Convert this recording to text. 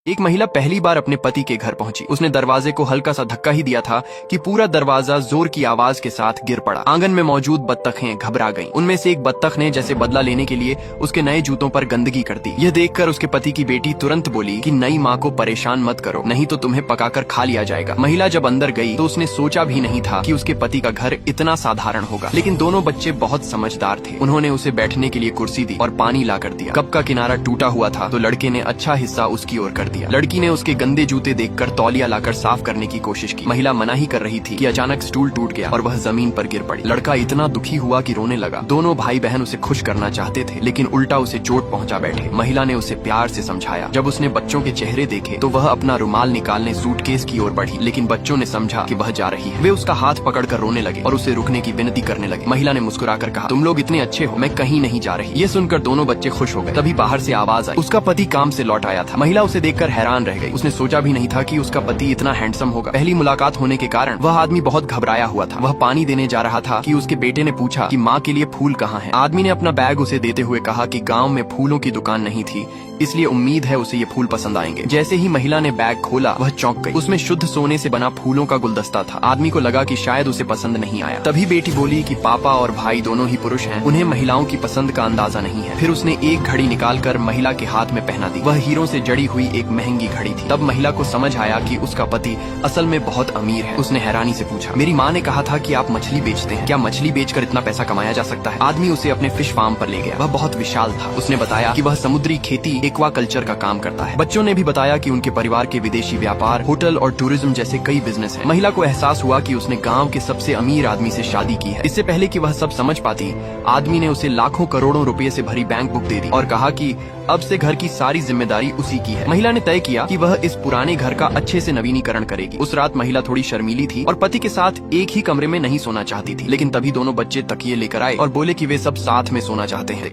एक महिला पहली बार अपने पति के घर पहुंची। उसने दरवाजे को हल्का सा धक्का ही दिया था कि पूरा दरवाजा जोर की आवाज के साथ गिर पड़ा। आंगन में मौजूद बत्तखें घबरा गईं। उनमें से एक बत्तख ने जैसे बदला लेने के लिए उसके नए जूतों पर गंदगी कर दी। यह देखकर उसके पति की बेटी तुरंत बोली कि नई माँ को परेशान मत करो, नहीं तो तुम्हें पकाकर खा लिया जाएगा। महिला जब अंदर गई तो उसने सोचा भी नहीं था कि उसके पति का घर इतना साधारण होगा। लेकिन दोनों बच्चे बहुत समझदार थे। उन्होंने उसे बैठने के लिए कुर्सी दी और पानी ला कर दिया। कप का किनारा टूटा हुआ था तो लड़के ने अच्छा हिस्सा उसकी ओर कर दिया। लड़की ने उसके गंदे जूते देखकर तौलिया लाकर साफ करने की कोशिश की। महिला मना ही कर रही थी कि अचानक स्टूल टूट गया और वह जमीन पर गिर पड़ी। लड़का इतना दुखी हुआ कि रोने लगा। दोनों भाई बहन उसे खुश करना चाहते थे, लेकिन उल्टा उसे चोट पहुंचा बैठे। महिला ने उसे प्यार से समझाया। जब उसने बच्चों के चेहरे देखे तो वह अपना रुमाल निकालने सूटकेस की ओर बढ़ी, लेकिन बच्चों ने समझा कि वह जा रही है। वे उसका हाथ पकड़कर रोने लगे और उसे रुकने की विनती करने लगे। महिला ने मुस्कुराकर कहा, तुम लोग इतने अच्छे हो, मैं कहीं नहीं जा रही। ये सुनकर दोनों बच्चे खुश हो गए। तभी बाहर से आवाज आई। उसका पति काम से लौट आया था। महिला उसे देखकर हैरान रह गई। उसने सोचा भी नहीं था कि उसका पति इतना हैंडसम होगा। पहली मुलाकात होने के कारण वह आदमी बहुत घबराया हुआ था। वह पानी देने जा रहा था कि उसके बेटे ने पूछा कि माँ के लिए फूल कहाँ हैं। आदमी ने अपना बैग उसे देते हुए कहा कि गांव में फूलों की दुकान नहीं थी, इसलिए उम्मीद है उसे ये फूल पसंद आएंगे। जैसे ही महिला ने बैग खोला वह चौंक गई। उसमें शुद्ध सोने से बना फूलों का गुलदस्ता था। आदमी को लगा कि शायद उसे पसंद नहीं आया। तभी बेटी बोली कि पापा और भाई दोनों ही पुरुष हैं, उन्हें महिलाओं की पसंद का अंदाजा नहीं है। फिर उसने एक घड़ी निकालकर महिला के हाथ में पहना दी। वह हीरों से जड़ी हुई एक महंगी घड़ी थी। तब महिला को समझ आया कि उसका पति असल में बहुत अमीर है। उसने हैरानी से पूछा, मेरी माँ ने कहा था कि आप मछली बेचते हैं, क्या मछली बेचकर इतना पैसा कमाया जा सकता है? आदमी उसे अपने फिश फार्म पर ले गया। वह बहुत विशाल था। उसने बताया कि वह समुद्री खेती एक्वा कल्चर का काम करता है। बच्चों ने भी बताया कि उनके परिवार के विदेशी व्यापार, होटल और टूरिज्म जैसे कई बिजनेस हैं। महिला को एहसास हुआ कि उसने गांव के सबसे अमीर आदमी से शादी की है। इससे पहले कि वह सब समझ पाती, आदमी ने उसे लाखों करोड़ों रुपए से भरी बैंक बुक दे दी और कहा कि अब से घर की सारी जिम्मेदारी उसी की है। महिला ने तय किया कि वह इस पुराने घर का अच्छे से नवीनीकरण करेगी। उस रात महिला थोड़ी शर्मीली थी और पति के साथ एक ही कमरे में नहीं सोना चाहती थी। लेकिन तभी दोनों बच्चे तकिए लेकर आए और बोले कि वे सब साथ में सोना चाहते हैं।